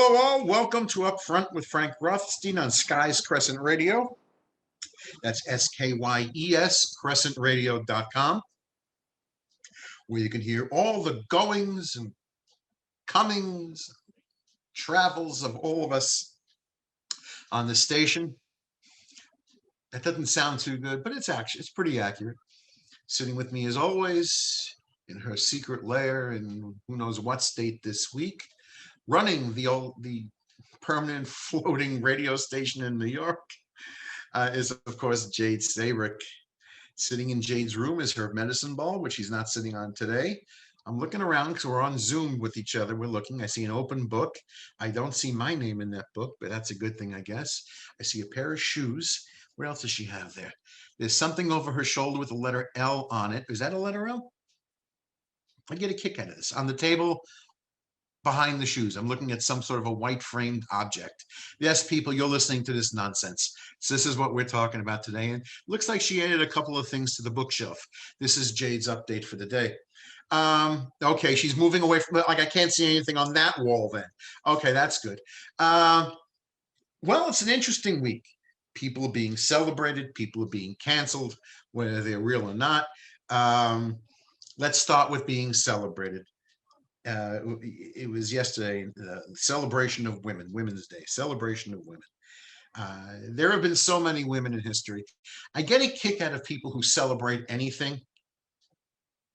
Hello, all. Welcome to Up Front with Frank Rothstein on Sky's Crescent Radio. That's SKYES, crescentradio.com, where you can hear all the goings and comings, travels of all of us on the station. That doesn't sound too good, but it's pretty accurate. Sitting with me as always in her secret lair in who knows what state this week, running the permanent floating radio station in New York, is of course Jade Sabrick. Sitting in Jade's room is her medicine ball, which she's not sitting on today. I'm looking around because we're on Zoom with each other. We're looking. I see an open book. I don't see my name in that book, but that's a good thing, I guess. I see a pair of shoes. What else does she have there? There's something over her shoulder with the letter L on it. Is that a letter L? I get a kick out of this. On the table behind the shoes, I'm looking at some sort of a white framed object. Yes, people, you're listening to this nonsense. So this is what we're talking about today. And it looks like she added a couple of things to the bookshelf. This is Jade's update for the day. Okay, she's moving away from, like, I can't see anything on that wall then. Okay, that's good. Well, it's an interesting week. People are being celebrated. People are being canceled, whether they're real or not. Let's start with being celebrated. It was yesterday, celebration of women, Women's Day, celebration of women. There have been so many women in history. I get a kick out of people who celebrate anything.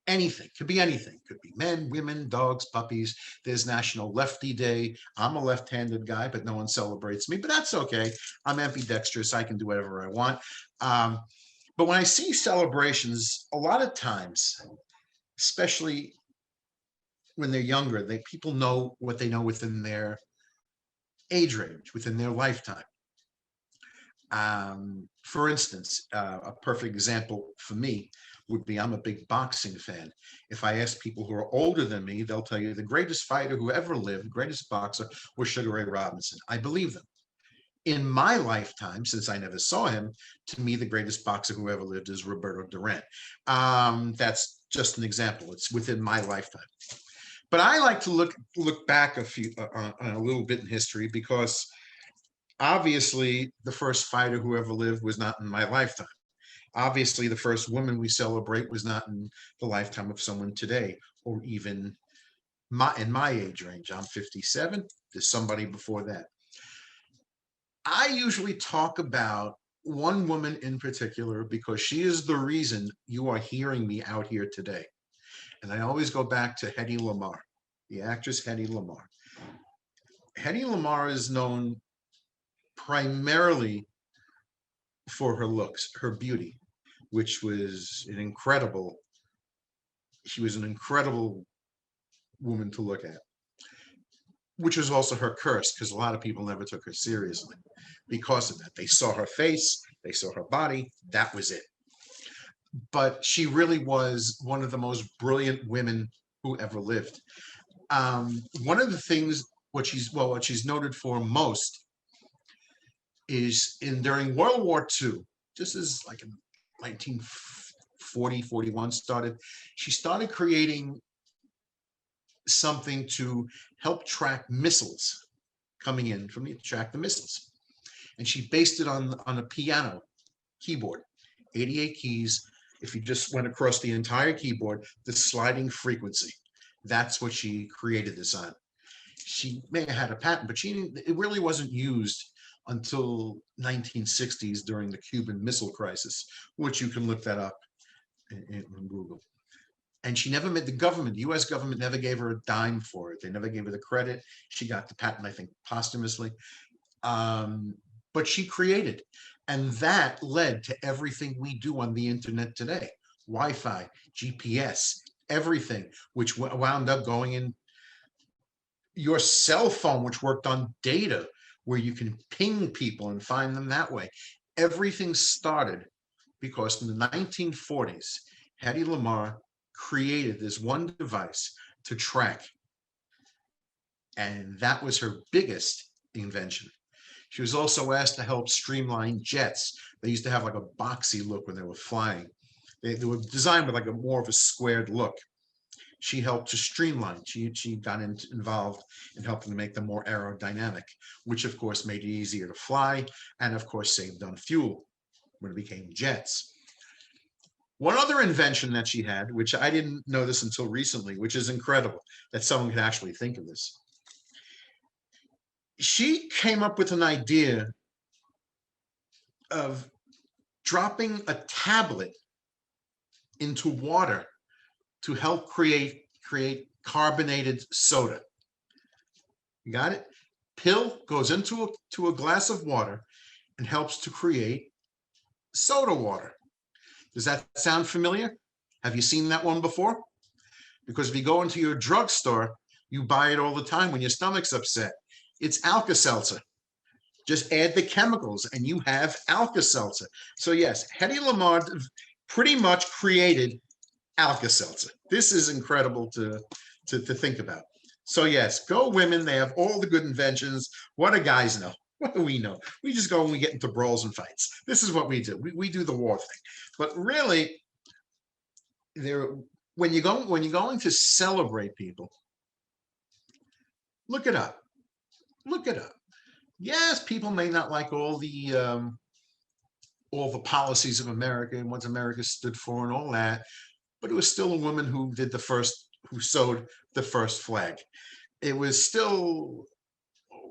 Anything, could be anything, could be men, women, dogs, puppies. There's National Lefty Day. I'm a left-handed guy, but no one celebrates me, but that's okay. I'm ambidextrous. I can do whatever I want. But when I see celebrations, a lot of times, especially when they're younger, people know what they know within their age range, within their lifetime. For instance, a perfect example for me would be, I'm a big boxing fan. If I ask people who are older than me, they'll tell you the greatest fighter who ever lived, greatest boxer, was Sugar Ray Robinson. I believe them. In my lifetime, since I never saw him, to me, the greatest boxer who ever lived is Roberto Duran. That's just an example. It's within my lifetime. But I like to look back a little bit in history, because obviously the first fighter who ever lived was not in my lifetime. Obviously, the first woman we celebrate was not in the lifetime of someone today, or even in my age range. I'm 57. There's somebody before that. I usually talk about one woman in particular because she is the reason you are hearing me out here today. And I always go back to Hedy Lamarr, the actress Hedy Lamarr. Hedy Lamarr is known primarily for her looks, her beauty, which was she was an incredible woman to look at, which was also her curse, because a lot of people never took her seriously because of that. They saw her face, they saw her body, that was it. But she really was one of the most brilliant women who ever lived. One of the things, what she's noted for most is during World War II, just as like in 1940, 41 started, she started creating something to help track missiles coming in track the missiles. And she based it on a piano keyboard, 88 keys. If you just went across the entire keyboard, the sliding frequency, that's what she created this on. She may have had a patent, but it really wasn't used until 1960s during the Cuban Missile Crisis, which you can look that up in Google. And she never made the US government never gave her a dime for it. They never gave her the credit. She got the patent, I think, posthumously. But she created, and that led to everything we do on the internet today. Wi-Fi, GPS, everything, which wound up going in your cell phone, which worked on data, where you can ping people and find them that way. Everything started because in the 1940s, Hedy Lamarr created this one device to track. And that was her biggest invention. She was also asked to help streamline jets. They used to have like a boxy look when they were flying. They were designed with like more of a squared look. she helped to streamline. She got involved in helping to make them more aerodynamic, which of course made it easier to fly and of course saved on fuel when it became jets. One other invention that she had, which I didn't know this until recently, which is incredible that someone could actually think of this. She came up with an idea of dropping a tablet into water to help create carbonated soda. You got it? Pill goes into a glass of water and helps to create soda water. Does that sound familiar? Have you seen that one before? Because if you go into your drugstore, you buy it all the time when your stomach's upset. It's Alka-Seltzer. Just add the chemicals and you have Alka-Seltzer. So yes, Hedy Lamarr pretty much created Alka-Seltzer. This is incredible to think about. So yes, go women. They have all the good inventions. What do guys know? What do we know? We just go and we get into brawls and fights. This is what we do. We do the war thing. But really, when you're going to celebrate people, look it up. Look it up. Yes, people may not like all the policies of America and what America stood for and all that, but it was still a woman who sewed the first flag. It was still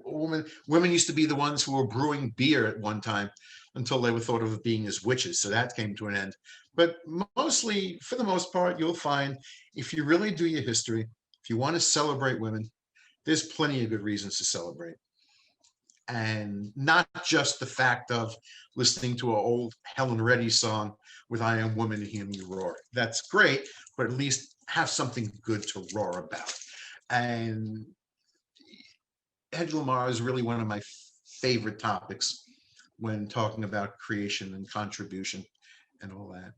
a woman. Women used to be the ones who were brewing beer at one time until they were thought of being as witches. So that came to an end. But mostly, for the most part, you'll find if you really do your history, if you want to celebrate women, there's plenty of good reasons to celebrate. And not just the fact of listening to an old Helen Reddy song with I Am Woman and Hear Me Roar. That's great, but at least have something good to roar about. And Hedy Lamarr is really one of my favorite topics when talking about creation and contribution and all that.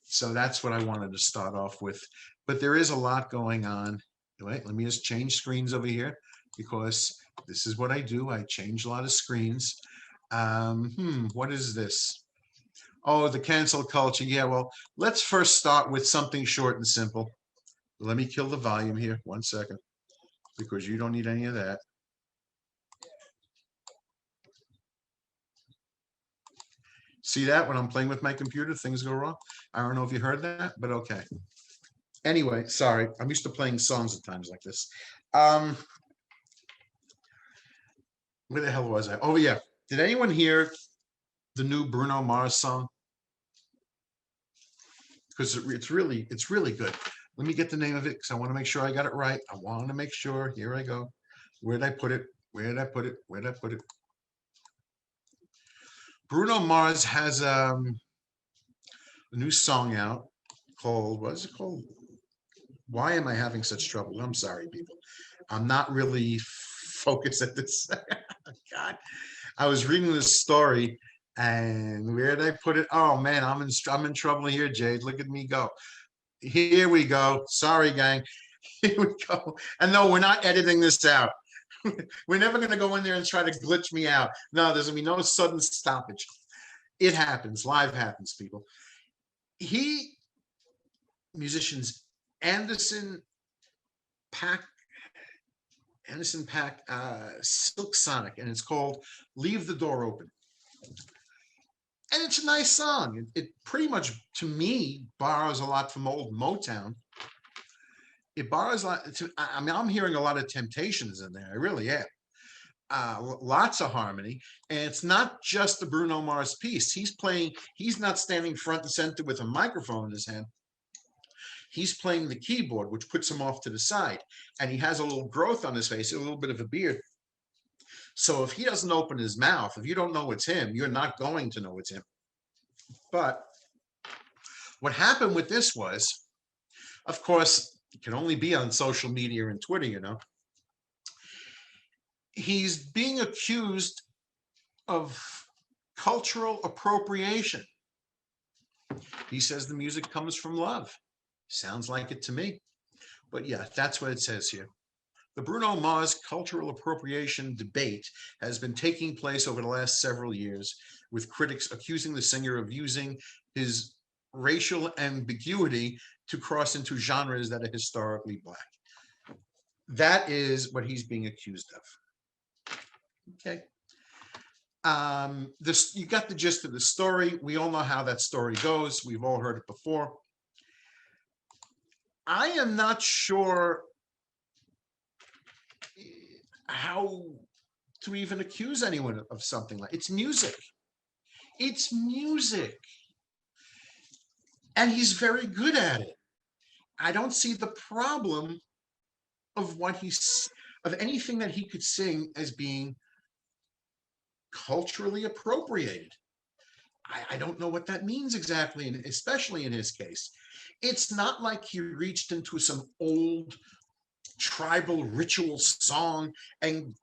So that's what I wanted to start off with. But there is a lot going on. Wait, let me just change screens over here because this is what I do. I change a lot of screens. What is this? Oh, the cancel culture. Yeah, well, let's first start with something short and simple. Let me kill the volume here. 1 second, because you don't need any of that. See that when I'm playing with my computer, things go wrong? I don't know if you heard that, but okay. Anyway, sorry. I'm used to playing songs at times like this. Where the hell was I? Oh, yeah. Did anyone hear the new Bruno Mars song? Because it's really good. Let me get the name of it because I want to make sure I got it right. I want to make sure. Here I go. Where did I put it? Where did I put it? Where did I put it? Bruno Mars has a new song out called, what is it called? Why am I having such trouble? I'm sorry, people. I'm not really focused at this. God, I was reading this story, and where did I put it? Oh man, I'm in trouble here, Jade. Look at me go. Here we go. Sorry, gang. Here we go. And no, we're not editing this out. We're never going to go in there and try to glitch me out. No, there's going to be no sudden stoppage. It happens. Live happens, people. Musicians Anderson Paak, Silk Sonic, and it's called Leave the Door Open. And it's a nice song. It pretty much, to me, borrows a lot from old Motown. It borrows a lot. I'm hearing a lot of Temptations in there. I really am. Lots of harmony. And it's not just the Bruno Mars piece. He's not standing front and center with a microphone in his hand. He's playing the keyboard, which puts him off to the side. And he has a little growth on his face, a little bit of a beard. So if he doesn't open his mouth, if you don't know it's him, you're not going to know it's him. But what happened with this was, of course, it can only be on social media and Twitter, you know. He's being accused of cultural appropriation. He says the music comes from love. Sounds like it to me. But yeah, that's what it says here. The Bruno Mars cultural appropriation debate has been taking place over the last several years, with critics accusing the singer of using his racial ambiguity to cross into genres that are historically Black. That is what he's being accused of. Okay. This, you got the gist of the story. We all know how that story goes. We've all heard it before. I am not sure how to even accuse anyone of something like it's music. It's music. And he's very good at it. I don't see the problem of what he's of anything that he could sing as being culturally appropriated. I don't know what that means exactly, and especially in his case. It's not like he reached into some old tribal ritual song and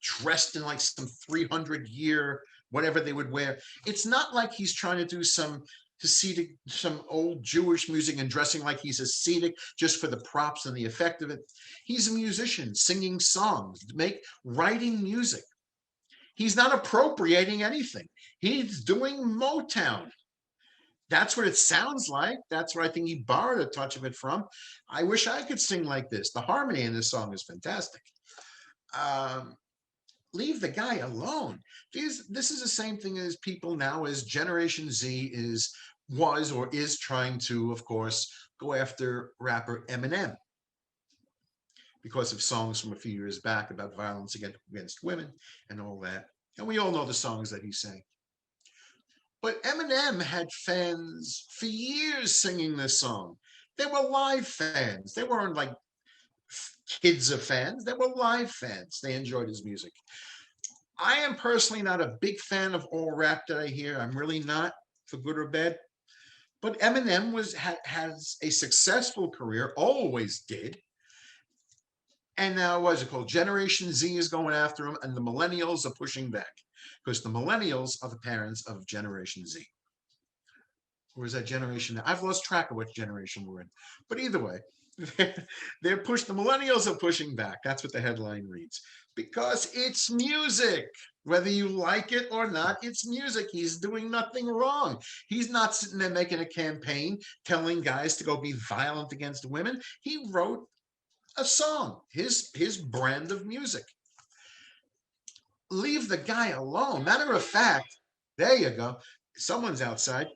dressed in like some 300-year whatever they would wear. It's not like he's trying to do some Hasidic, some old Jewish music and dressing like he's Hasidic just for the props and the effect of it. He's a musician singing songs, writing music. He's not appropriating anything. He's doing Motown. That's what it sounds like. That's what I think he borrowed a touch of it from. I wish I could sing like this. The harmony in this song is fantastic. Leave the guy alone. This is the same thing as people now, as Generation Z was or is trying to, of course, go after rapper Eminem because of songs from a few years back about violence against women and all that. And we all know the songs that he sang. But Eminem had fans for years singing this song. They were live fans. They weren't like kids of fans. They were live fans. They enjoyed his music. I am personally not a big fan of all rap that I hear. I'm really not, for good or bad. But Eminem has a successful career, always did. And now, what is it called? Generation Z is going after him, and the millennials are pushing back because the millennials are the parents of Generation Z. Or is that generation? I've lost track of what generation we're in. But either way, the millennials are pushing back. That's what the headline reads. Because it's music. Whether you like it or not, it's music. He's doing nothing wrong. He's not sitting there making a campaign telling guys to go be violent against women. He wrote a song, his brand of music. Leave the guy alone. Matter of fact, there you go. Someone's outside.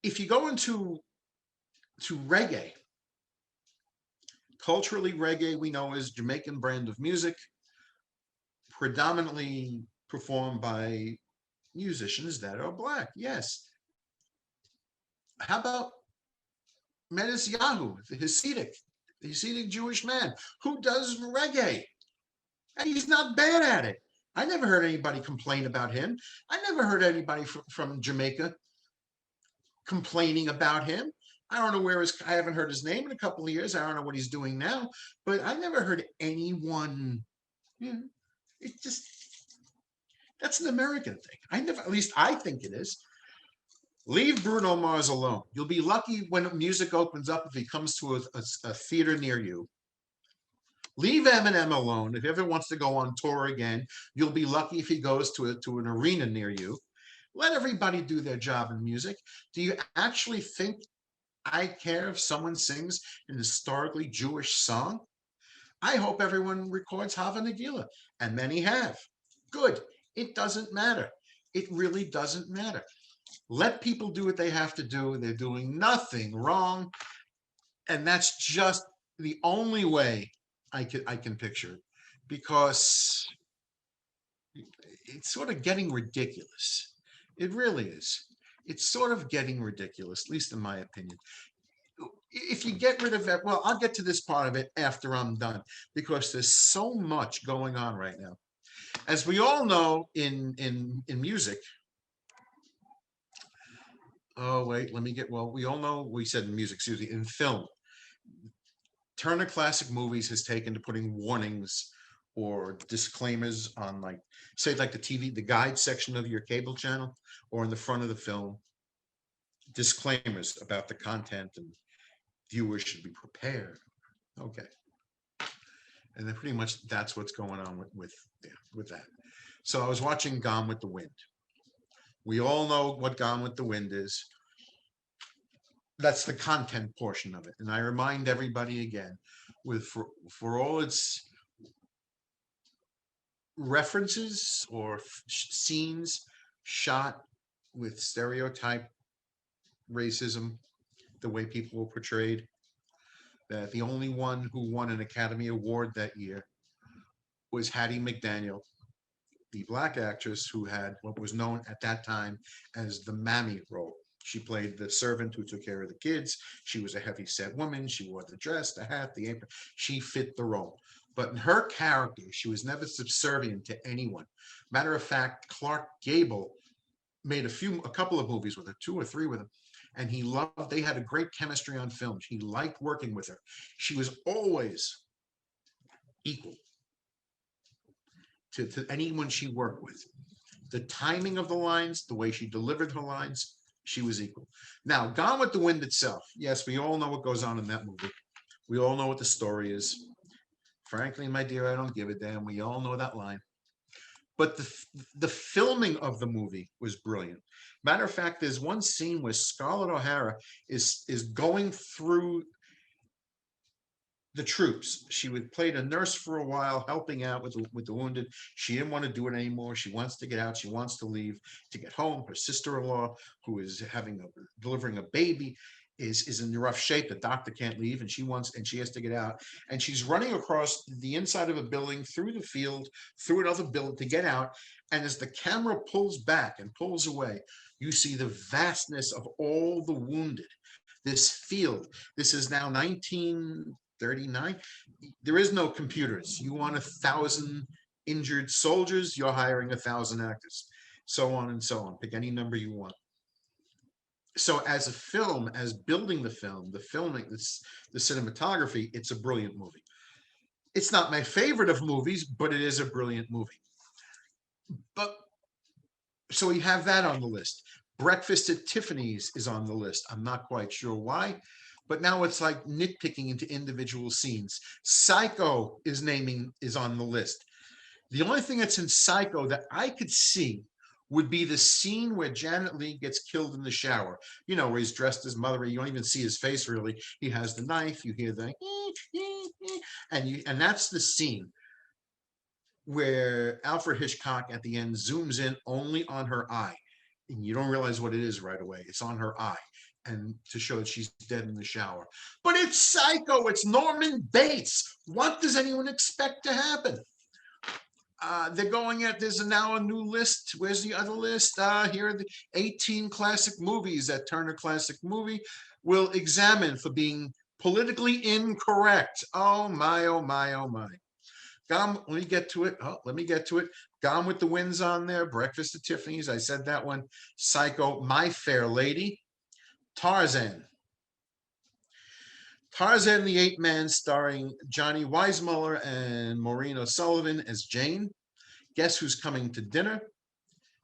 If you go into reggae, culturally reggae we know is Jamaican brand of music, predominantly performed by musicians that are Black. Yes. How about Menace Yahoo, the Hasidic Jewish man who does reggae? And he's not bad at it. I never heard anybody complain about him. I never heard anybody from Jamaica complaining about him. I don't know where I haven't heard his name in a couple of years. I don't know what he's doing now, but I never heard anyone, it's just, that's an American thing. At least I think it is. Leave Bruno Mars alone. You'll be lucky when music opens up if he comes to a theater near you. Leave Eminem alone. If he ever wants to go on tour again, you'll be lucky if he goes to an arena near you. Let everybody do their job in music. Do you actually think I care if someone sings an historically Jewish song? I hope everyone records Hava Nagila, and many have. Good. It doesn't matter. It really doesn't matter. Let people do what they have to do. They're doing nothing wrong. And that's just the only way I can picture it, because it's sort of getting ridiculous. It really is. It's sort of getting ridiculous, at least in my opinion. If you get rid of that, well, I'll get to this part of it after I'm done, because there's so much going on right now. As we all know in music, oh wait, we all know, we said in music, excuse me, in film, Turner Classic Movies has taken to putting warnings or disclaimers on, like, say, like the TV, the guide section of your cable channel, or in the front of the film, disclaimers about the content, and viewers should be prepared. Okay. And then pretty much that's what's going on with that. So I was watching Gone with the Wind. We all know what Gone with the Wind is. That's the content portion of it. And I remind everybody again, with for all its references or scenes shot with stereotype racism, the way people were portrayed, that the only one who won an Academy Award that year was Hattie McDaniel, the black actress who had what was known at that time as the mammy role. She played the servant who took care of the kids. She was a heavy set woman. She wore the dress, the hat, the apron. She fit the role. But in her character, she was never subservient to anyone. Matter of fact, Clark Gable made a couple of movies with her, two or three with him, and they had a great chemistry on film. He liked working with her. She was always equal to anyone she worked with. The timing of the lines, the way she delivered her lines, she was equal. Now, Gone with the Wind itself, yes, we all know what goes on in that movie. We all know what the story is. Frankly, my dear, I don't give a damn. We all know that line. But the filming of the movie was brilliant. Matter of fact, there's one scene where Scarlett O'Hara is going through the troops. She would played a nurse for a while, helping out with the wounded. She didn't want to do it anymore. She wants to get out. She wants to leave to get home. Her sister-in-law, who is delivering a baby, is in rough shape. The doctor can't leave, and she has to get out. And she's running across the inside of a building, through the field, through another building to get out. And as the camera pulls back and pulls away, you see the vastness of all the wounded. This field. This is now 1939. There is no computers. You want 1,000 injured soldiers, you're hiring 1,000 actors, so on and so on. Pick any number you want. So as a film, as building the film, the filming, the cinematography, it's a brilliant movie. It's not my favorite of movies, but it is a brilliant movie. But so we have that on the list. Breakfast at Tiffany's is on the list. I'm not quite sure why, but now it's like nitpicking into individual scenes. Psycho is on the list. The only thing that's in Psycho that I could see would be the scene where Janet Leigh gets killed in the shower. You know, where he's dressed as mother. You don't even see his face really. He has the knife. You hear the and that's the scene where Alfred Hitchcock at the end zooms in only on her eye. And you don't realize what it is right away. It's on her eye, and to show that she's dead in the shower. But it's Psycho. It's Norman Bates. What does anyone expect to happen? There's now a new list. Where's the other list? Here are the 18 classic movies that Turner Classic Movie will examine for being politically incorrect. Oh my, oh my, oh my. Let me get to it. Gone with the Wind's on there. Breakfast at Tiffany's. I said that one. Psycho, My Fair Lady. Tarzan. Tarzan the Ape Man, starring Johnny Weissmuller and Maureen O'Sullivan as Jane. Guess Who's Coming to Dinner?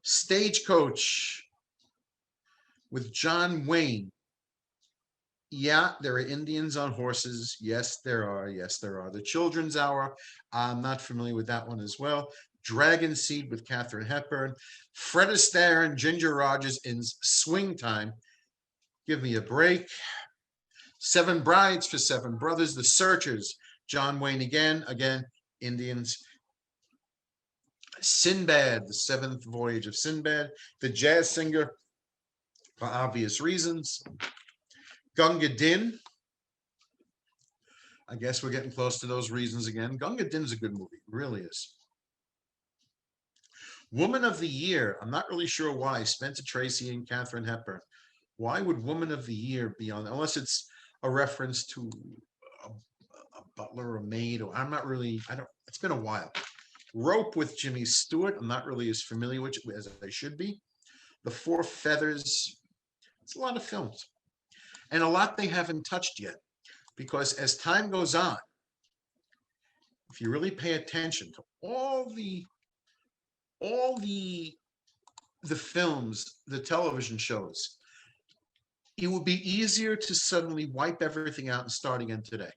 Stagecoach with John Wayne. Yeah, there are Indians on horses. Yes, there are. Yes, there are. The Children's Hour. I'm not familiar with that one as well. Dragon Seed with Katharine Hepburn. Fred Astaire and Ginger Rogers in Swing Time. Give me a break. Seven Brides for Seven Brothers. The Searchers. John Wayne again. Indians. Sinbad, The Seventh Voyage of Sinbad. The Jazz Singer, for obvious reasons. Gunga Din. I guess we're getting close to those reasons again. Gunga Din's a good movie. It really is. Woman of the Year. I'm not really sure why. Spencer Tracy and Katharine Hepburn. Why would Woman of the Year be on? Unless it's a reference to a butler or a maid, or it's been a while. Rope with Jimmy Stewart. I'm not really as familiar with it as I should be. The Four Feathers. It's a lot of films. And a lot they haven't touched yet. Because as time goes on, if you really pay attention to all the films, the television shows, it would be easier to suddenly wipe everything out and start again today.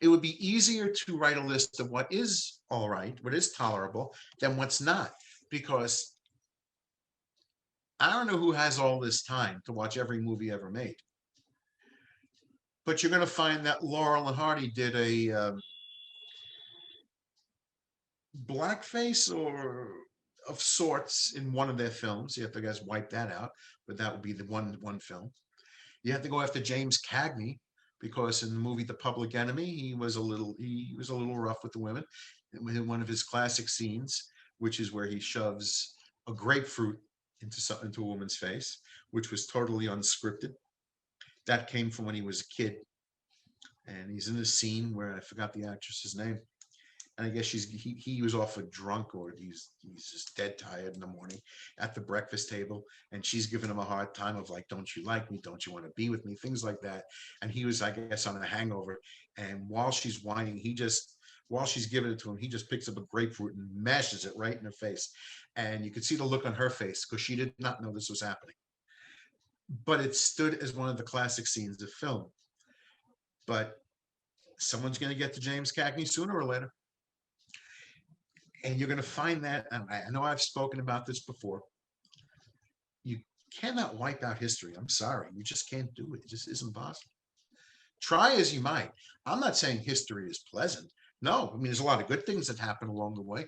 It would be easier to write a list of what is all right, what is tolerable, than what's not, because I don't know who has all this time to watch every movie ever made, but you're going to find that Laurel and Hardy did a blackface or of sorts in one of their films. You have to guys wipe that out, but that would be the one film. You have to go after James Cagney because in the movie The Public Enemy, he was a little rough with the women. In one of his classic scenes, which is where he shoves a grapefruit into a woman's face, which was totally unscripted. That came from when he was a kid, and he's in a scene where I forgot the actress's name, and I guess he was off a drunk or he's just dead tired in the morning at the breakfast table, and she's giving him a hard time of like, don't you like me? Don't you want to be with me? Things like that. And he was, I guess, on a hangover. And while she's whining, while she's giving it to him, he just picks up a grapefruit and mashes it right in her face. And you could see the look on her face because she did not know this was happening. But it stood as one of the classic scenes of film. But someone's going to get to James Cagney sooner or later. And you're going to find that, and I know I've spoken about this before, you cannot wipe out history. I'm sorry. You just can't do it. It just isn't possible. Try as you might. I'm not saying history is pleasant. No, I mean, there's a lot of good things that happen along the way,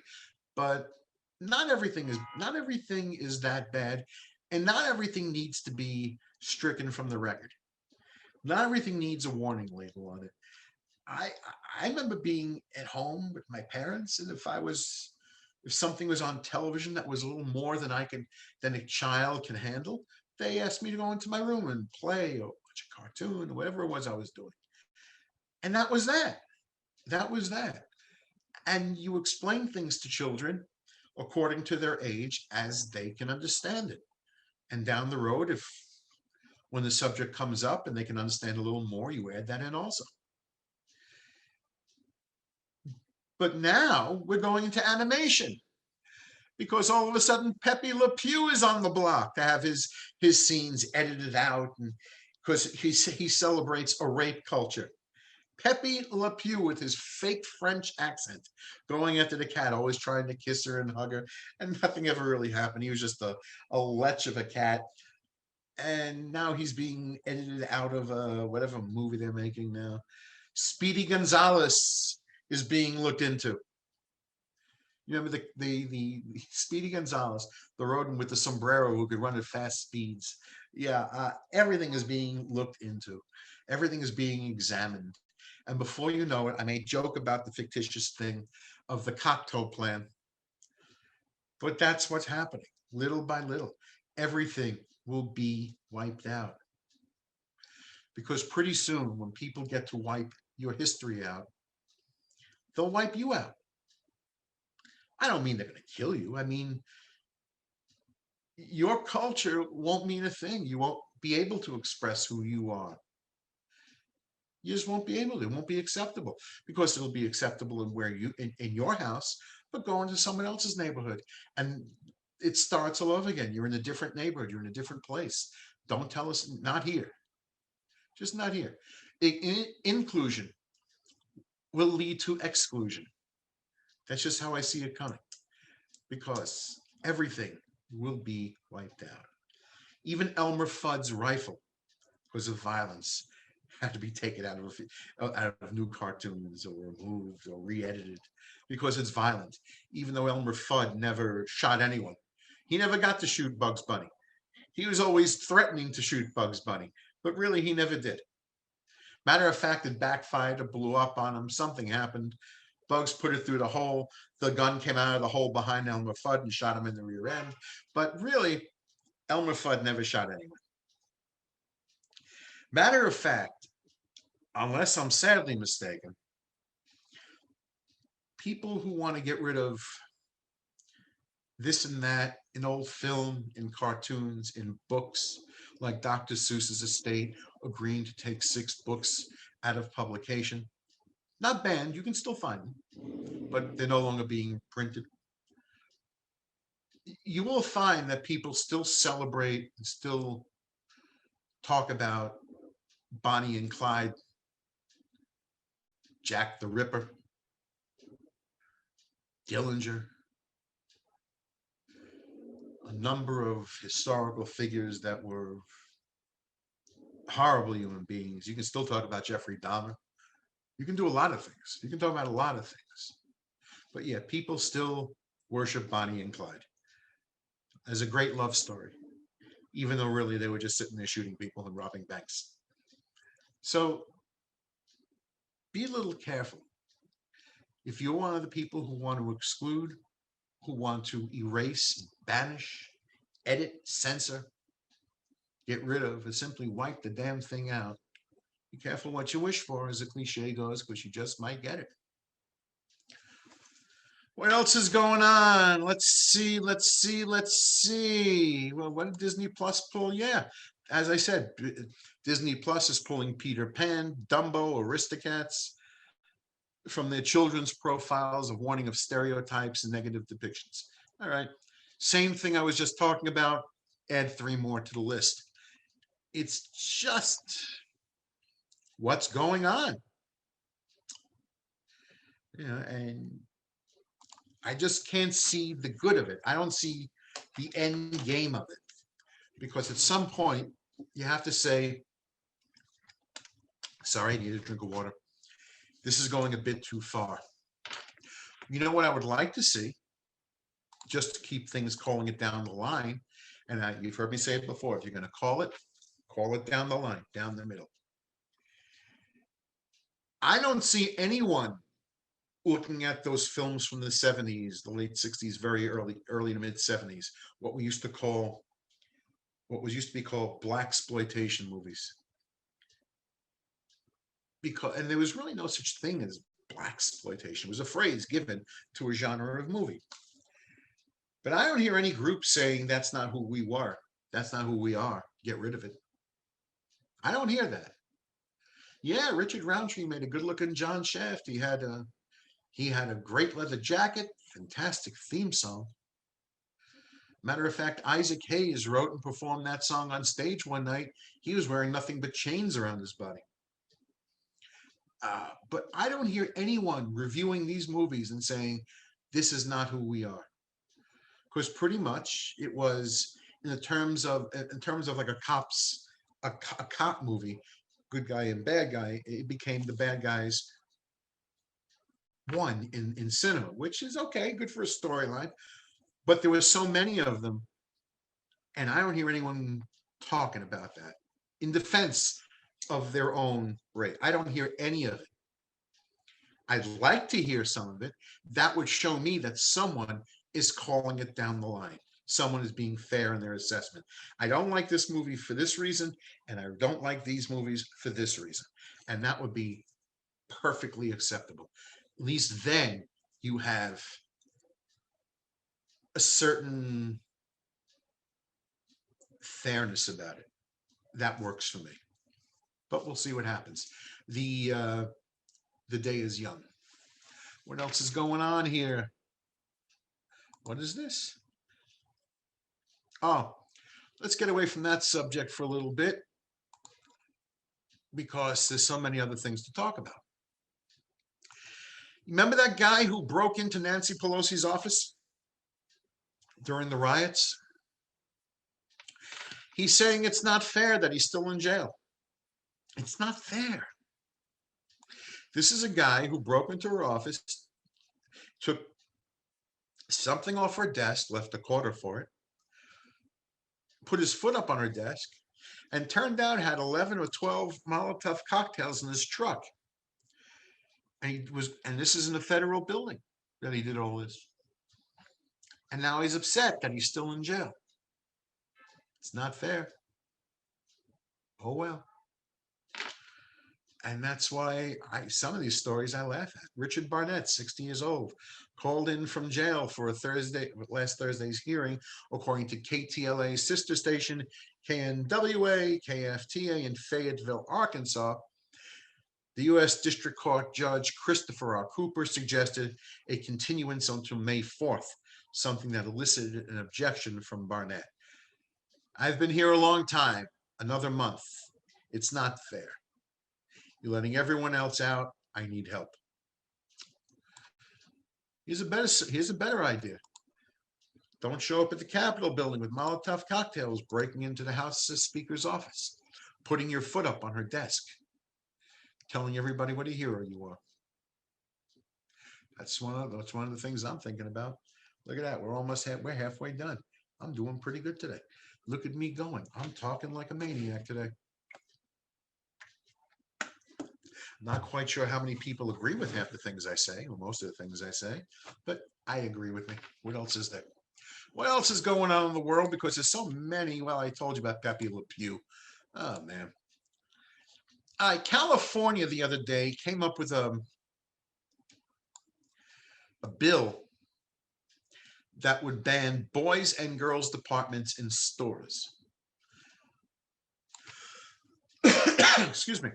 but not everything is that bad, and not everything needs to be stricken from the record. Not everything needs a warning label on it. I I remember being at home with my parents, and if something was on television that was a little more than a child can handle, they asked me to go into my room and play or watch a cartoon or whatever it was I was doing. And that was that. That was that. And you explain things to children according to their age as they can understand it. And down the road, if when the subject comes up and they can understand a little more, you add that in also. But now we're going into animation because all of a sudden Pepe Le Pew is on the block to have his scenes edited out, and because he celebrates a rape culture. Pepe Le Pew with his fake French accent, going after the cat, always trying to kiss her and hug her, and nothing ever really happened. He was just a lech of a cat, and now he's being edited out of whatever movie they're making now. Speedy Gonzales is being looked into. You remember the Speedy Gonzales, the rodent with the sombrero who could run at fast speeds. Yeah, everything is being looked into. Everything is being examined. And before you know it, I may joke about the fictitious thing of the Cocteau plan, but that's what's happening. Little by little, everything will be wiped out. Because pretty soon, when people get to wipe your history out, they'll wipe you out. I don't mean they're going to kill you. I mean, your culture won't mean a thing. You won't be able to express who you are. You just won't be able to. It won't be acceptable because it'll be acceptable in your house, but go into someone else's neighborhood. And it starts all over again. You're in a different neighborhood. You're in a different place. Don't tell us not here. Just not here. Inclusion will lead to exclusion. That's just how I see it coming because everything will be wiped out. Even Elmer Fudd's rifle, because of violence, had to be taken out of new cartoons or removed or re-edited because it's violent. Even though Elmer Fudd never shot anyone, he never got to shoot Bugs Bunny. He was always threatening to shoot Bugs Bunny, but really he never did. Matter of fact, it backfired, it blew up on him. Something happened. Bugs put it through the hole. The gun came out of the hole behind Elmer Fudd and shot him in the rear end. But really, Elmer Fudd never shot anyone. Matter of fact, unless I'm sadly mistaken, people who want to get rid of this and that in old film, in cartoons, in books, like Dr. Seuss's estate agreeing to take 6 books out of publication. Not banned, you can still find them, but they're no longer being printed. You will find that people still celebrate and still talk about Bonnie and Clyde, Jack the Ripper, Dillinger, a number of historical figures that were horrible human beings. You can still talk about Jeffrey Dahmer. You can do a lot of things. You can talk about a lot of things. But yeah, people still worship Bonnie and Clyde as a great love story, even though really they were just sitting there shooting people and robbing banks. So be a little careful. If you're one of the people who want to exclude, who want to erase, banish, edit, censor, get rid of, or simply wipe the damn thing out, be careful what you wish for, as the cliche goes, because you just might get it. What else is going on? Let's see. Well, what did Disney Plus pull? Yeah, as I said, Disney Plus is pulling Peter Pan, Dumbo, Aristocats from their children's profiles of warning of stereotypes and negative depictions. All right. Same thing I was just talking about. Add 3 more to the list. It's just what's going on. And I just can't see the good of it. I don't see the end game of it, because at some point you have to say, sorry, I need a drink of water. This is going a bit too far. You know what I would like to see, just to keep things calling it down the line, and you've heard me say it before, if you're going to call it down the line, down the middle. I don't see anyone looking at those films from the 70s, the late 60s, very early to mid 70s, what used to be called blaxploitation movies. And there was really no such thing as blaxploitation. It was a phrase given to a genre of movie. But I don't hear any group saying that's not who we were. That's not who we are. Get rid of it. I don't hear that. Yeah, Richard Roundtree made a good-looking John Shaft. He had a great leather jacket, fantastic theme song. Matter of fact, Isaac Hayes wrote and performed that song on stage one night. He was wearing nothing but chains around his body. But I don't hear anyone reviewing these movies and saying, this is not who we are. Because pretty much it was in terms of like a cop movie, good guy and bad guy, it became the bad guys won in cinema, which is okay, good for a storyline. But there were so many of them, and I don't hear anyone talking about that in defense of their own race. I don't hear any of it. I'd like to hear some of it. That would show me that someone is calling it down the line. Someone is being fair in their assessment. I don't like this movie for this reason, and I don't like these movies for this reason. And that would be perfectly acceptable. At least then you have a certain fairness about it. That works for me. But we'll see what happens. The day is young. What else is going on here? What is this? Oh, let's get away from that subject for a little bit, because there's so many other things to talk about. Remember that guy who broke into Nancy Pelosi's office during the riots? He's saying it's not fair that he's still in jail. It's not fair. This is a guy who broke into her office, took something off her desk, left a quarter for it, put his foot up on her desk, and turned out had 11 or 12 Molotov cocktails in his truck. And this is in a federal building that he did all this. And now he's upset that he's still in jail. It's not fair. Oh well. And that's why some of these stories I laugh at. Richard Barnett, 60 years old, called in from jail for last Thursday's hearing, according to KTLA's sister station, KNWA, KFTA in Fayetteville, Arkansas. The U.S. District Court Judge Christopher R. Cooper suggested a continuance until May 4th, something that elicited an objection from Barnett. I've been here a long time, another month. It's not fair. You're letting everyone else out. I need help. Here's a better idea. Don't show up at the Capitol building with Molotov cocktails, breaking into the House Speaker's office, putting your foot up on her desk, telling everybody what a hero you are. That's one of the things I'm thinking about. Look at that. We're halfway done. I'm doing pretty good today. Look at me going. I'm talking like a maniac today. Not quite sure how many people agree with half the things I say, or most of the things I say, but I agree with me. What else is there? What else is going on in the world? Because there's so many. Well, I told you about Pepe Le Pew. Oh, man. California the other day came up with a bill that would ban boys and girls departments in stores. Excuse me.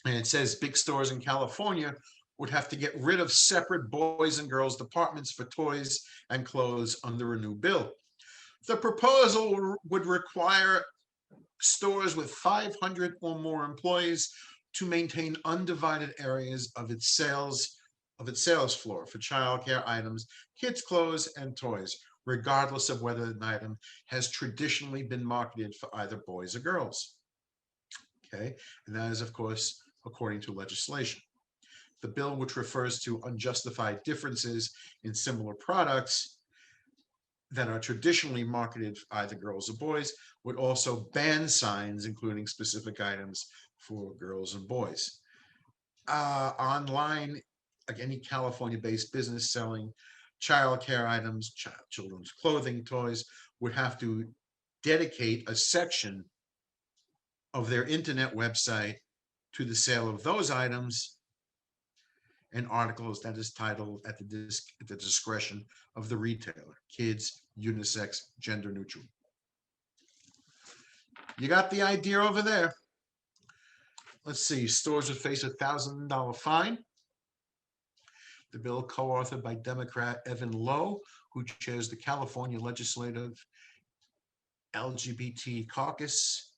And it says big stores in California would have to get rid of separate boys and girls departments for toys and clothes under a new bill. The proposal would require stores with 500 or more employees to maintain undivided areas of its sales floor for childcare items, kids' clothes, and toys, regardless of whether an item has traditionally been marketed for either boys or girls. Okay, and that is, of course, according to legislation. The bill, which refers to unjustified differences in similar products that are traditionally marketed for either girls or boys, would also ban signs including specific items for girls and boys. Online, like any California-based business selling childcare items, children's clothing, toys, would have to dedicate a section of their internet website to the sale of those items and articles that is titled at the discretion of the retailer, kids, unisex, gender neutral. You got the idea over there. Let's see, stores would face $1,000 fine. The bill, co-authored by Democrat Evan Lowe, who chairs the California Legislative LGBT Caucus,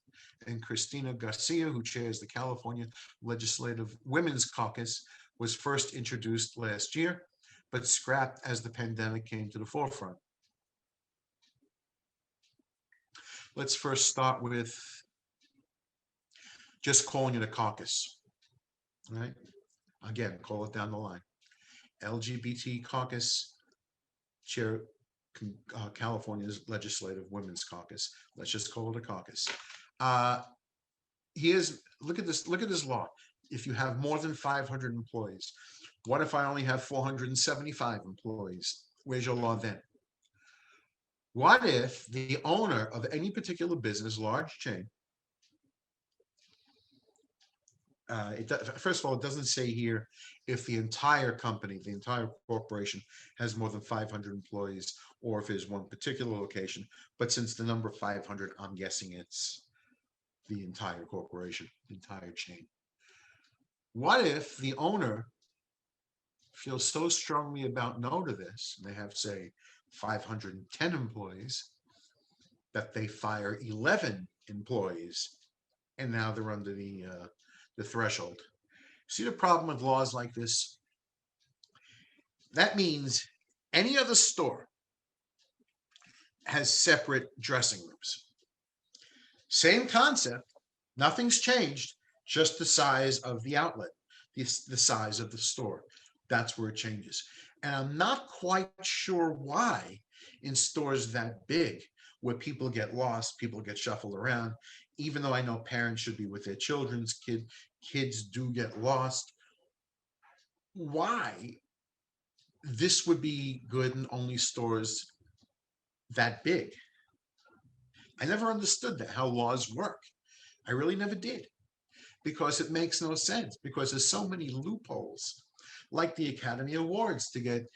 and Cristina Garcia, who chairs the California Legislative Women's Caucus, was first introduced last year, but scrapped as the pandemic came to the forefront. Let's first start with just calling it a caucus, right? Again, call it down the line. LGBT Caucus, chair California's Legislative Women's Caucus. Let's just call it a caucus. Look at this law. If you have more than 500 employees, what if I only have 475 employees? Where's your law then? What if the owner of any particular business, large chain, first of all, it doesn't say here if the entire company, the entire corporation has more than 500 employees, or if it's one particular location. But since the number 500, I'm guessing it's the entire corporation, the entire chain. What if the owner feels so strongly about no to this, and they have, say, 510 employees, that they fire 11 employees, and now they're under the threshold? See the problem with laws like this? That means any other store has separate dressing rooms. Same concept, nothing's changed, just the size of the outlet, the size of the store. That's where it changes. And I'm not quite sure why in stores that big, where people get lost, people get shuffled around, even though I know parents should be with their children's kids do get lost. Why this would be good in only stores that big? I never understood that, how laws work. I really never did, because it makes no sense, because there's so many loopholes, like the Academy Awards. To get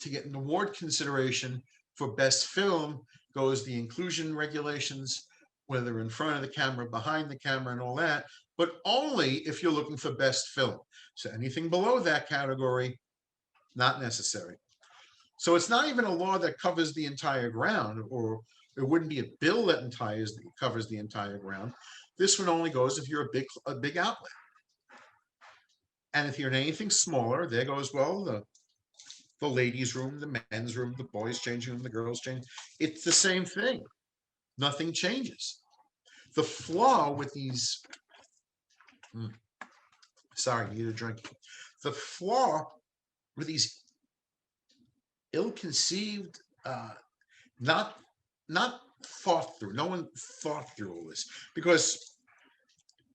an award consideration for best film goes the inclusion regulations, whether in front of the camera, behind the camera, and all that, but only if you're looking for best film. So anything below that category, not necessary. So it's not even a law that covers the entire ground, or it wouldn't be a bill that covers the entire ground. This one only goes if you're a big outlet. And if you're in anything smaller, there goes, well, The ladies' room, the men's room, the boys' changing room, the girls' change. It's the same thing. Nothing changes. The flaw with these, mm, sorry, need a drink. The flaw with these ill-conceived, not not thought through. No one thought through all this because,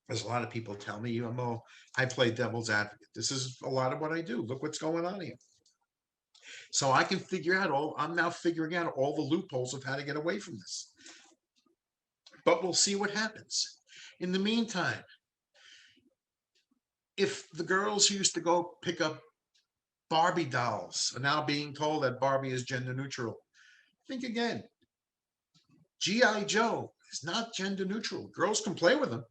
as a lot of people tell me, I play devil's advocate. This is a lot of what I do. Look what's going on here. So I can figure out all. I'm now figuring out all the loopholes of how to get away from this. But we'll see what happens. In the meantime, if the girls who used to go pick up Barbie dolls are now being told that Barbie is gender neutral, think again. G.I. Joe is not gender neutral. Girls can play with them.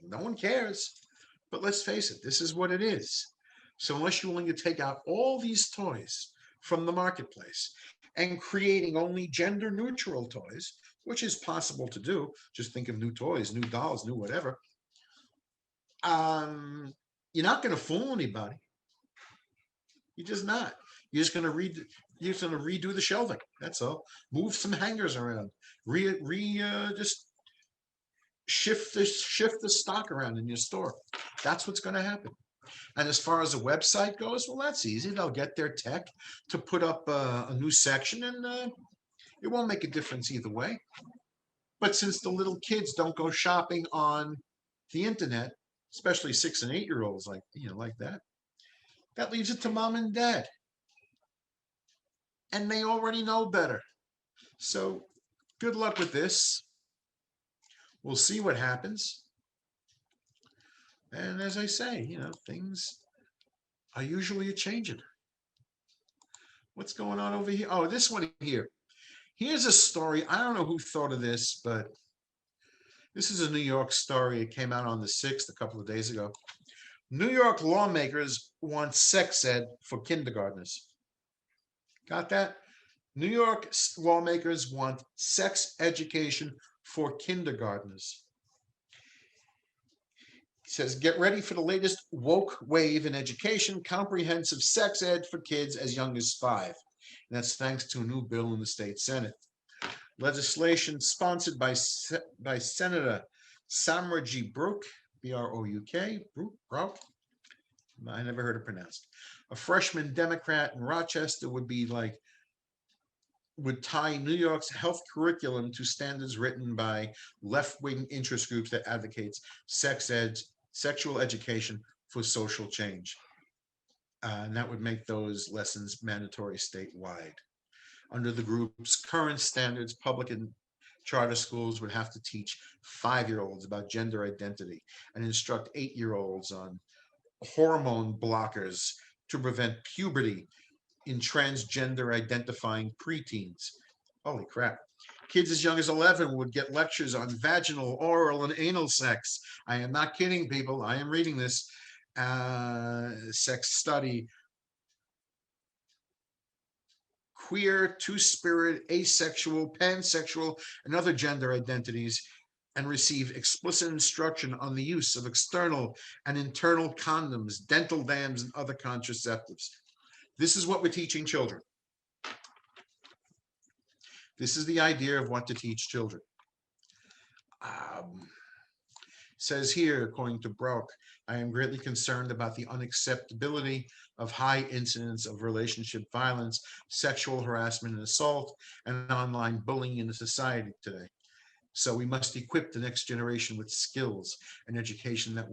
No one cares. But let's face it, this is what it is. So unless you're willing to take out all these toys from the marketplace and creating only gender neutral toys, which is possible to do, just think of new toys, new dolls, new whatever, you're not going to fool anybody. You're just not. You're just going to redo the shelving. That's all. Move some hangers around. Just shift the stock around in your store. That's what's going to happen. And as far as the website goes, well, that's easy. They'll get their tech to put up a new section, and it won't make a difference either way. But since the little kids don't go shopping on the internet, especially 6 and 8-year-olds like that leaves it to mom and dad, and they already know better. So good luck with this. We'll see what happens. And as I say, things are usually a changing. What's going on over here? Oh, this one here. Here's a story. I don't know who thought of this, but this is a New York story. It came out on the 6th a couple of days ago. New York lawmakers want sex ed for kindergartners. Got that? New York lawmakers want sex education for kindergartners. It says, get ready for the latest woke wave in education, comprehensive sex ed for kids as young as 5. And that's thanks to a new bill in the state Senate. Legislation sponsored by Senator Samraji Brook, B-R-O-U-K, Brook. I never heard it pronounced. A freshman Democrat in Rochester would tie New York's health curriculum to standards written by left-wing interest groups that advocates sexual education for social change. And that would make those lessons mandatory statewide. Under the group's current standards, public and charter schools would have to teach 5-year-olds about gender identity and instruct 8-year-olds on hormone blockers to prevent puberty in transgender identifying preteens. Holy crap. Kids as young as 11 would get lectures on vaginal, oral, and anal sex. I am not kidding, people. I am reading this. Sex study, queer, two-spirit, asexual, pansexual, and other gender identities, and receive explicit instruction on the use of external and internal condoms, dental dams, and other contraceptives. This is what we're teaching children. This is the idea of what to teach children. Says here, according to Brock, I am greatly concerned about the unacceptability of high incidence of relationship violence, sexual harassment and assault, and online bullying in the society today. So we must equip the next generation with skills and education that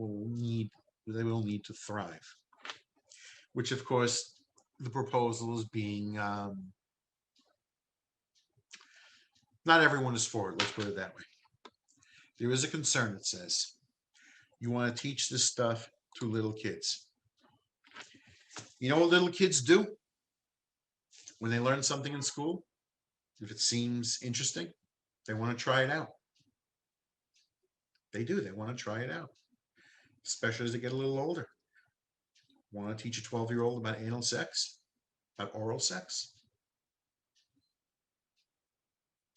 they will need to thrive. Which, of course, the proposal is being, not everyone is for it, let's put it that way. There is a concern, it says. You want to teach this stuff to little kids. You know what little kids do when they learn something in school? If it seems interesting, they want to try it out. They do. They want to try it out, especially as they get a little older. Want to teach a 12-year-old about anal sex, about oral sex?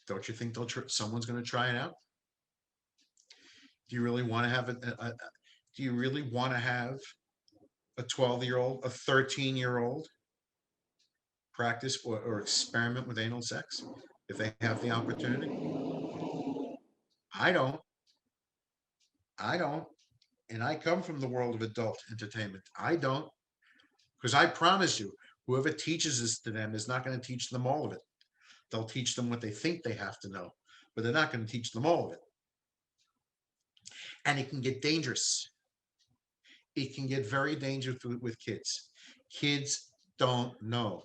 Don't you think someone's going to try it out? Do you really want to have do you really want to have a 12-year-old, a 13-year-old practice or experiment with anal sex if they have the opportunity? I don't. I don't. And I come from the world of adult entertainment. I don't. Because I promise you, whoever teaches this to them is not going to teach them all of it. They'll teach them what they think they have to know, but they're not going to teach them all of it. And it can get dangerous. It can get very dangerous with kids. Kids don't know.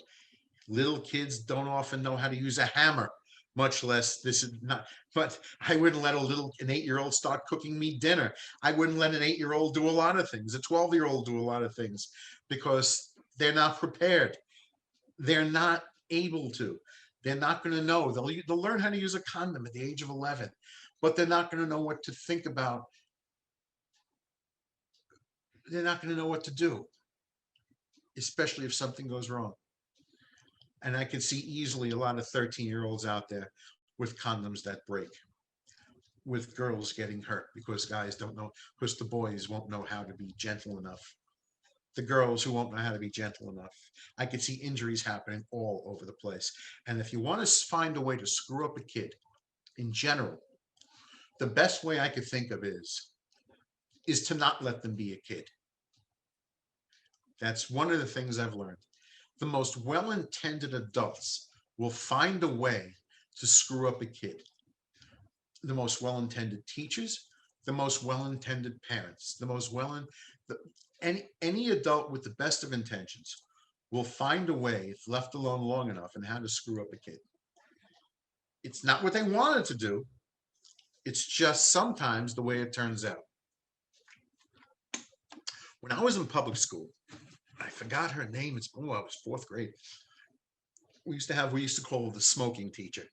Little kids don't often know how to use a hammer, much less this is not. But I wouldn't let an 8-year-old start cooking me dinner. I wouldn't let an 8-year-old do a lot of things, a 12-year-old do a lot of things, because they're not prepared. They're not able to. They're not going to know. They'll learn how to use a condom at the age of 11, but they're not going to know what to think about. They're not going to know what to do, especially if something goes wrong. And I can see easily a lot of 13-year-olds out there with condoms that break, with girls getting hurt because guys don't know, because the boys won't know how to be gentle enough. The girls who won't know how to be gentle enough. I can see injuries happening all over the place. And if you want to find a way to screw up a kid in general, the best way I could think of is to not let them be a kid. That's one of the things I've learned. The most well-intended adults will find a way to screw up a kid. The most well-intended teachers, the most well-intended parents, any adult with the best of intentions will find a way, if left alone long enough, in how to screw up a kid. It's not what they wanted to do. It's just sometimes the way it turns out. When I was in public school, I forgot her name. I was fourth grade. We used to call her the smoking teacher.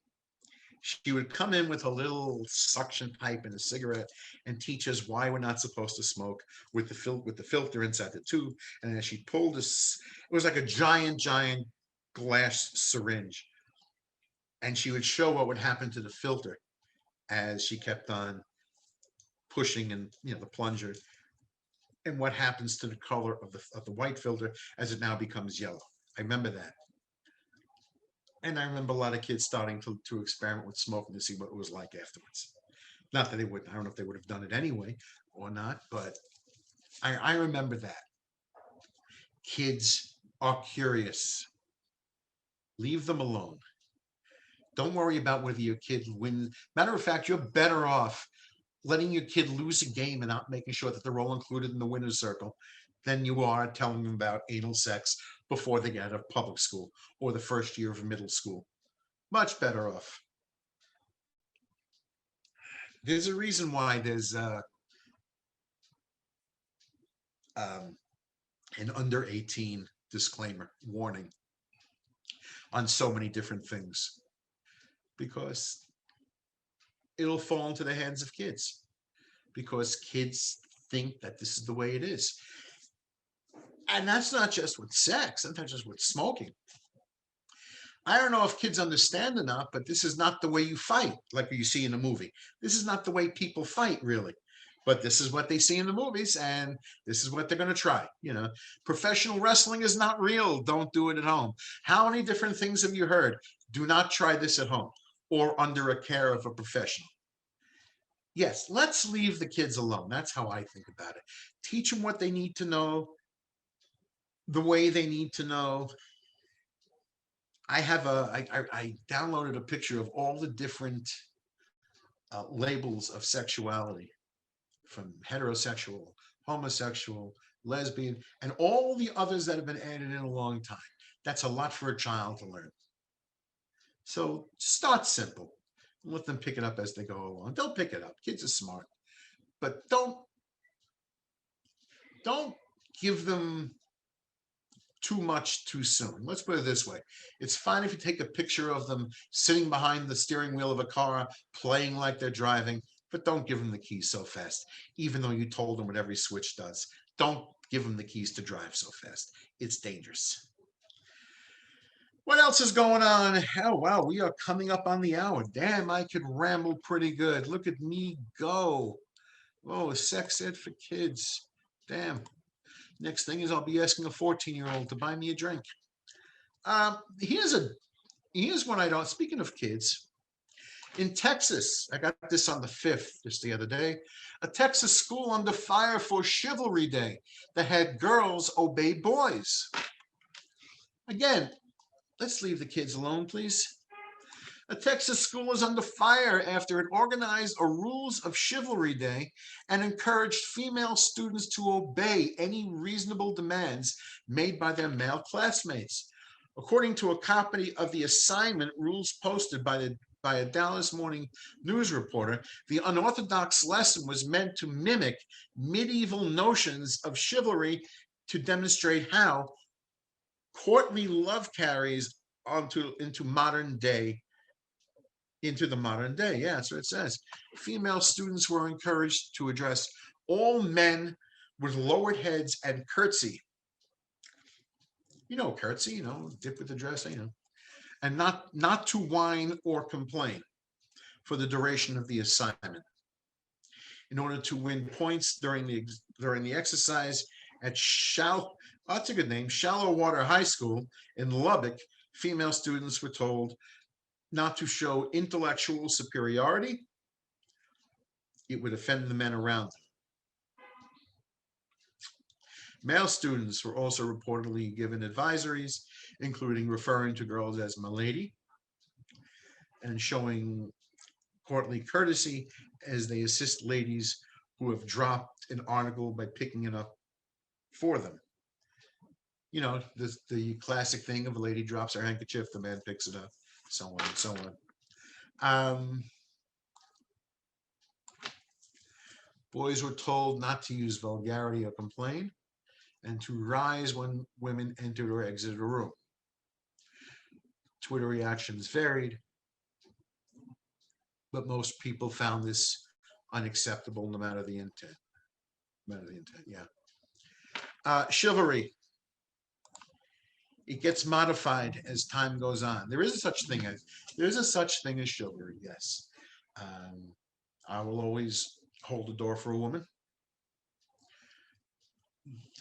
She would come in with a little suction pipe and a cigarette and teach us why we're not supposed to smoke with the filter inside the tube. And then she pulled this, it was like a giant glass syringe. And she would show what would happen to the filter as she kept on pushing and the plunger, and what happens to the color of the white filter as it now becomes yellow. I remember that. And I remember a lot of kids starting to experiment with smoking to see what it was like afterwards. Not that they would, I don't know if they would have done it anyway or not, but I remember that. Kids are curious. Leave them alone. Don't worry about whether your kid wins. Matter of fact, you're better off letting your kid lose a game and not making sure that they're all included in the winner's circle than you are telling them about anal sex before they get out of public school or the first year of middle school. Much better off. There's a reason why there's an under 18 disclaimer warning on so many different things, because it'll fall into the hands of kids, because kids think that this is the way it is. And that's not just with sex, that's not just with smoking. I don't know if kids understand or not, but this is not the way you fight, like you see in a movie. This is not the way people fight, really. But this is what they see in the movies, and this is what they're going to try. Professional wrestling is not real. Don't do it at home. How many different things have you heard? Do not try this at home or under a care of a professional. Yes, let's leave the kids alone. That's how I think about it. Teach them what they need to know, the way they need to know. I downloaded a picture of all the different labels of sexuality, from heterosexual, homosexual, lesbian, and all the others that have been added in a long time. That's a lot for a child to learn. So start simple. Let them pick it up as they go along. They'll pick it up. Kids are smart. But don't give them too much too soon. Let's put it this way. It's fine if you take a picture of them sitting behind the steering wheel of a car, playing like they're driving, but don't give them the keys so fast, even though you told them what every switch does. Don't give them the keys to drive so fast. It's dangerous. What else is going on? Oh, wow, we are coming up on the hour. Damn, I could ramble pretty good. Look at me go. Oh, sex ed for kids. Damn. Next thing is I'll be asking a 14-year-old to buy me a drink. Here's one I don't. Speaking of kids, in Texas, I got this on the 5th, just the other day. A Texas school under fire for Chivalry Day that had girls obey boys. Again, let's leave the kids alone, please. A Texas school is under fire after it organized a Rules of Chivalry Day and encouraged female students to obey any reasonable demands made by their male classmates. According to a copy of the assignment rules posted by a Dallas Morning News reporter, the unorthodox lesson was meant to mimic medieval notions of chivalry to demonstrate how courtly love carries into the modern day. Yeah, that's what it says. Female students were encouraged to address all men with lowered heads and curtsy. Curtsy, dip with the dress, and not to whine or complain for the duration of the assignment. In order to win points during the exercise at that's a good name, Shallow Water High School in Lubbock, female students were told not to show intellectual superiority. It would offend the men around them. Male students were also reportedly given advisories, including referring to girls as "milady" and showing courtly courtesy as they assist ladies who have dropped an article by picking it up for them. The classic thing of a lady drops her handkerchief, the man picks it up, so on and so on. Boys were told not to use vulgarity or complain, and to rise when women entered or exited a room. Twitter reactions varied, but most people found this unacceptable, no matter the intent. Yeah. Chivalry. It gets modified as time goes on. There is a such thing as chivalry. Yes. I will always hold the door for a woman.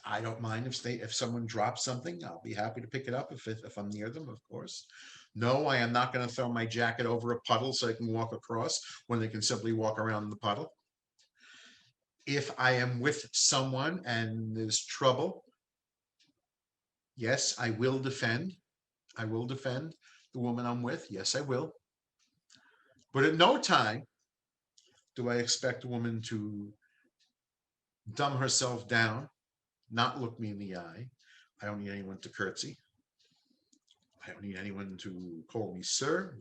I don't mind if someone drops something. I'll be happy to pick it up if I'm near them, of course. No, I am not going to throw my jacket over a puddle so I can walk across when they can simply walk around the puddle. If I am with someone and there's trouble, yes, I will defend. I will defend the woman I'm with. Yes, I will. But at no time do I expect a woman to dumb herself down, not look me in the eye. I don't need anyone to curtsy. I don't need anyone to call me sir,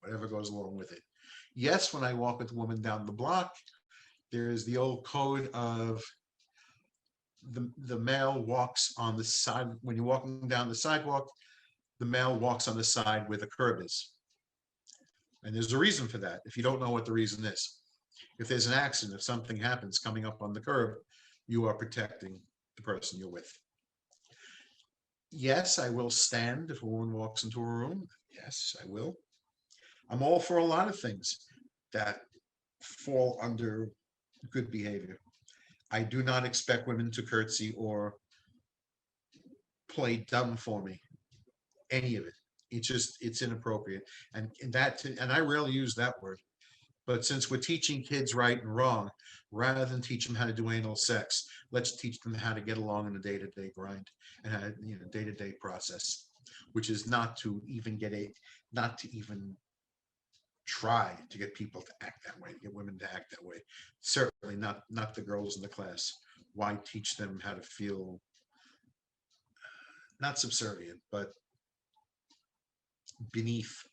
whatever goes along with it. Yes, when I walk with a woman down the block, there's the old code of the male walks on the side. When you're walking down the sidewalk, the male walks on the side where the curb is. And there's a reason for that, if you don't know what the reason is. If there's an accident, if something happens coming up on the curb, you are protecting the person you're with. Yes, I will stand if a woman walks into a room. Yes, I will. I'm all for a lot of things that fall under good behavior. I do not expect women to curtsy or play dumb for me. Any of it. It's inappropriate. And I rarely use that word. But since we're teaching kids right and wrong, rather than teach them how to do anal sex, let's teach them how to get along in the day-to-day grind and how day-to-day process, which is not to even try to get people to act that way, to get women to act that way. Certainly not the girls in the class. Why teach them how to feel not subservient, but beneath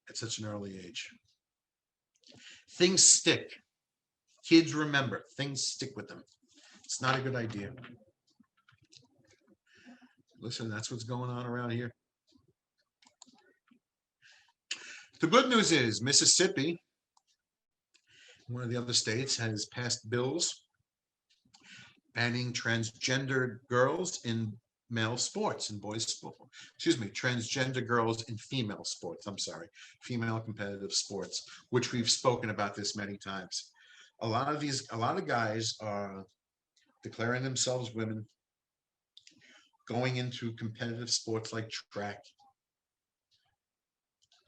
at such an early age? Things stick. Kids remember. Things stick with them. It's not a good idea. Listen, that's what's going on around here. The good news is Mississippi, one of the other states, has passed bills banning transgender girls in male sports and boys sports. Transgender girls in female sports. I'm sorry, female competitive sports, which we've spoken about this many times. A lot of guys are declaring themselves women, going into competitive sports like track.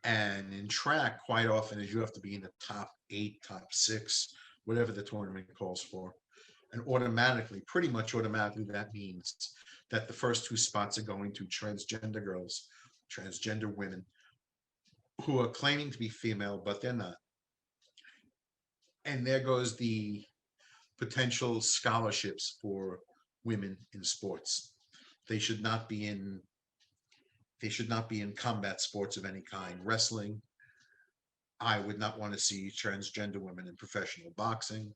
And in track, quite often, is you have to be in the top 8, top 6, whatever the tournament calls for. And automatically, pretty much automatically, that means that the first 2 spots are going to transgender girls, transgender women who are claiming to be female, but they're not. And there goes the potential scholarships for women in sports. They should not be in they should not be in combat sports of any kind. Wrestling, I would not want to see transgender women in professional boxing,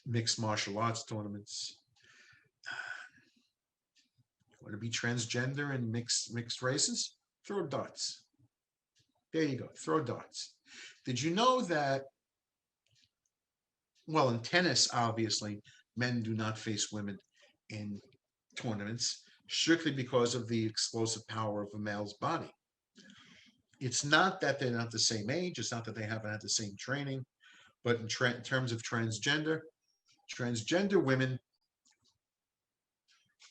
mixed martial arts tournaments. Want to be transgender and mixed races? Throw darts. There you go. Throw darts. Did you know that, well, in tennis, obviously, men do not face women in tournaments strictly because of the explosive power of a male's body. It's not that they're not the same age. It's not that they haven't had the same training, but in terms of transgender women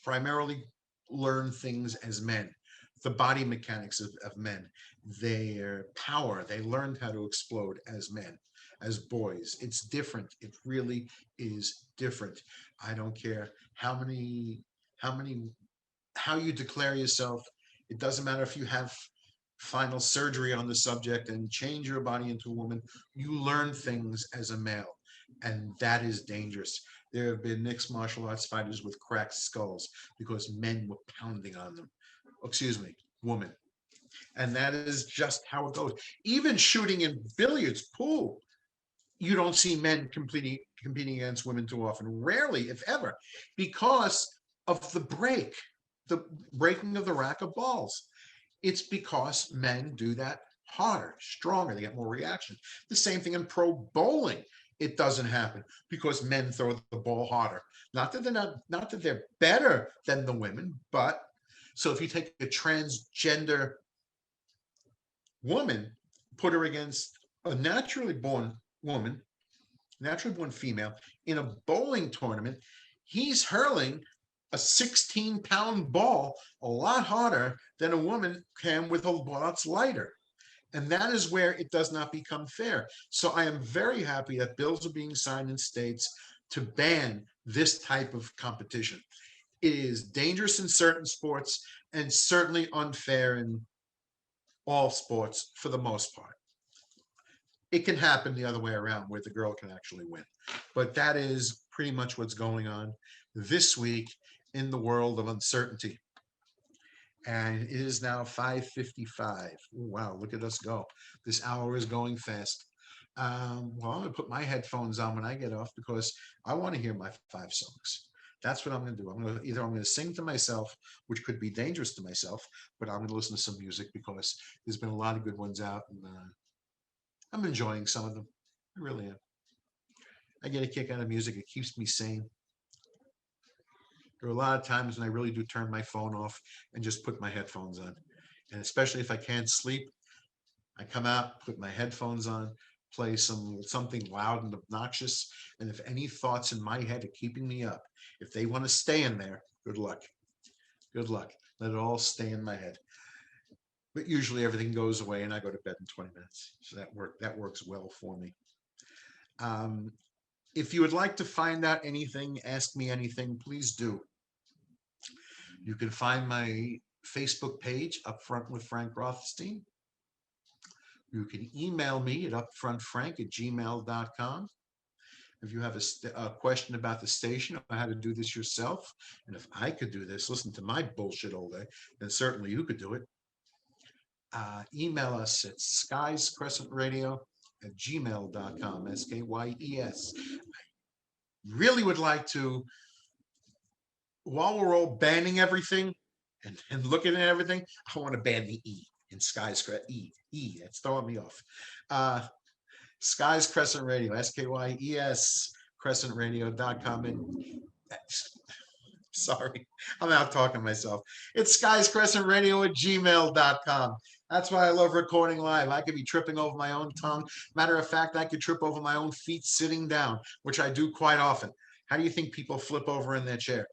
primarily learn things as men, the body mechanics of men, their power. They learned how to explode as men, as boys. It's different. It really is different. I don't care how many, how you declare yourself. It doesn't matter if you have final surgery on the subject and change your body into a woman. You learn things as a male, and that is dangerous. There have been mixed martial arts fighters with cracked skulls because men were pounding on them. Excuse me, woman. And that is just how it goes. Even shooting in billiards, pool, you don't see men competing against women too often. Rarely, if ever, because of the breaking of the rack of balls. It's because men do that harder, stronger. They get more reaction. The same thing in pro bowling. It doesn't happen because men throw the ball harder. Not that they're better than the women, but so if you take a transgender woman, put her against a naturally born woman, naturally born female, in a bowling tournament, he's hurling a 16-pound ball a lot harder than a woman can with a ball that's lighter. And that is where it does not become fair. So I am very happy that bills are being signed in states to ban this type of competition. It is dangerous in certain sports and certainly unfair in all sports for the most part. It can happen the other way around where the girl can actually win. But that is pretty much what's going on this week in the world of uncertainty. And it is now 5:55. Wow, look at us go. This hour is going fast. Well, I'm going to put my headphones on when I get off because I want to hear my 5 songs. That's what I'm going to do. I'm going to sing to myself, which could be dangerous to myself, but I'm going to listen to some music because there's been a lot of good ones out, and I'm enjoying some of them. I really am. I get a kick out of music. It keeps me sane. There are a lot of times when I really do turn my phone off and just put my headphones on. And especially if I can't sleep, I come out, put my headphones on, play something loud and obnoxious. And if any thoughts in my head are keeping me up, if they want to stay in there, good luck. Good luck. Let it all stay in my head. But usually everything goes away and I go to bed in 20 minutes. So that works well for me. If you would like to find out anything, ask me anything, please do. You can find my Facebook page, Upfront with Frank Rothstein. You can email me at upfrontfrank@gmail.com. If you have a question about the station or how to do this yourself, and if I could do this, listen to my bullshit all day, then certainly you could do it. Email us at skiescrescentradio@gmail.com, SKYES. I really would like to, while we're all banning everything and looking at everything, I want to ban the E in Skies E. That's throwing me off. Skies Crescent Radio, SKYES, crescentradio.com. And sorry, I'm out talking to myself. It's skiescrescentradio@gmail.com. That's why I love recording live. I could be tripping over my own tongue. Matter of fact, I could trip over my own feet sitting down, which I do quite often. How do you think people flip over in their chair?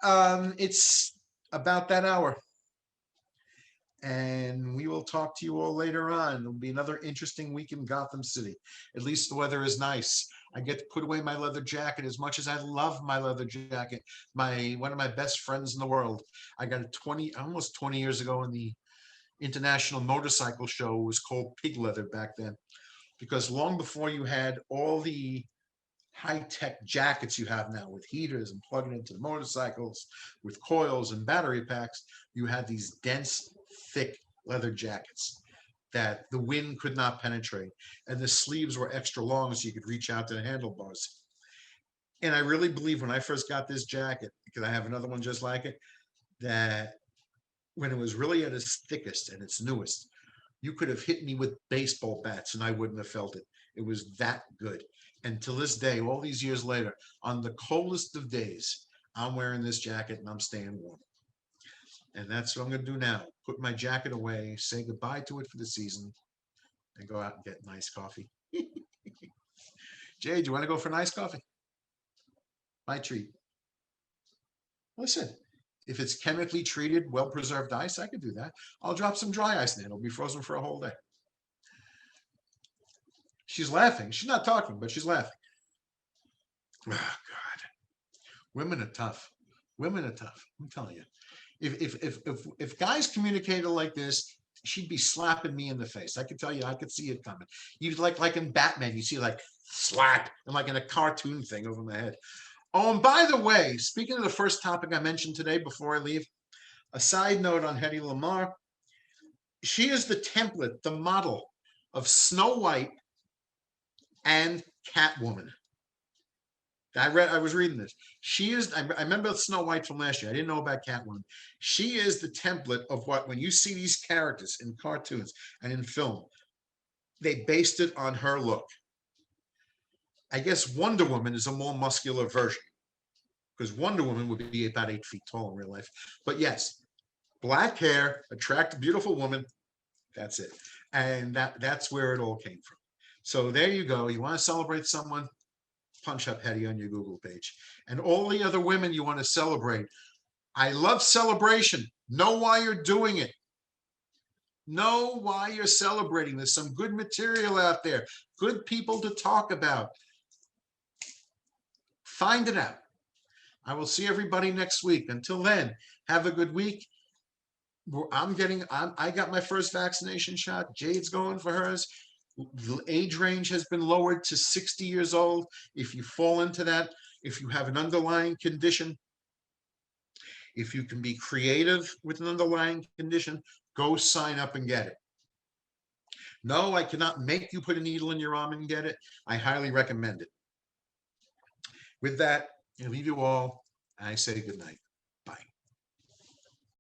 It's about that hour. And we will talk to you all later on. It'll be another interesting week in Gotham City. At least the weather is nice. I get to put away my leather jacket. As much as I love my leather jacket, one of my best friends in the world, I got it almost 20 years ago in the International Motorcycle Show. It was called pig leather back then, because long before you had all the high-tech jackets you have now with heaters and plugging into the motorcycles with coils and battery packs, you had these dense, thick leather jackets that the wind could not penetrate, and the sleeves were extra long so you could reach out to the handlebars. And I really believe when I first got this jacket, because I have another one just like it, that when it was really at its thickest and its newest, you could have hit me with baseball bats and I wouldn't have felt it. It was that good. And to this day, all these years later, on the coldest of days, I'm wearing this jacket and I'm staying warm. And that's what I'm going to do now. Put my jacket away, say goodbye to it for the season, and go out and get nice coffee. Jay, do you want to go for nice coffee? My treat. Listen, if it's chemically treated, well-preserved ice, I could do that. I'll drop some dry ice in it. It'll be frozen for a whole day. She's laughing. She's not talking, but she's laughing. Oh, God. Women are tough. Women are tough. I'm telling you. If guys communicated like this, she'd be slapping me in the face. I could tell you, I could see it coming. You'd like in Batman, you see like slap and like in a cartoon thing over my head. Oh, and by the way, speaking of the first topic I mentioned today before I leave, a side note on Hedy Lamarr. She is the template, the model of Snow White and Catwoman. I was reading this. I remember Snow White from last year. I didn't know about Catwoman. She is the template of what, when you see these characters in cartoons and in film, they based it on her look. I guess Wonder Woman is a more muscular version, because Wonder Woman would be about 8 feet tall in real life. But yes, black hair, attractive, beautiful woman. That's it. And that's where it all came from. So there you go. You want to celebrate someone? Punch up Hedy on your Google page. And all the other women you want to celebrate. I love celebration. Know why you're doing it. Know why you're celebrating. There's some good material out there. Good people to talk about. Find it out. I will see everybody next week. Until then, have a good week. I got my first vaccination shot. Jade's going for hers. The age range has been lowered to 60 years old. If you fall into that, if you have an underlying condition, if you can be creative with an underlying condition, go sign up and get it. No, I cannot make you put a needle in your arm and get it. I highly recommend it. With that, I leave you all. I say good night.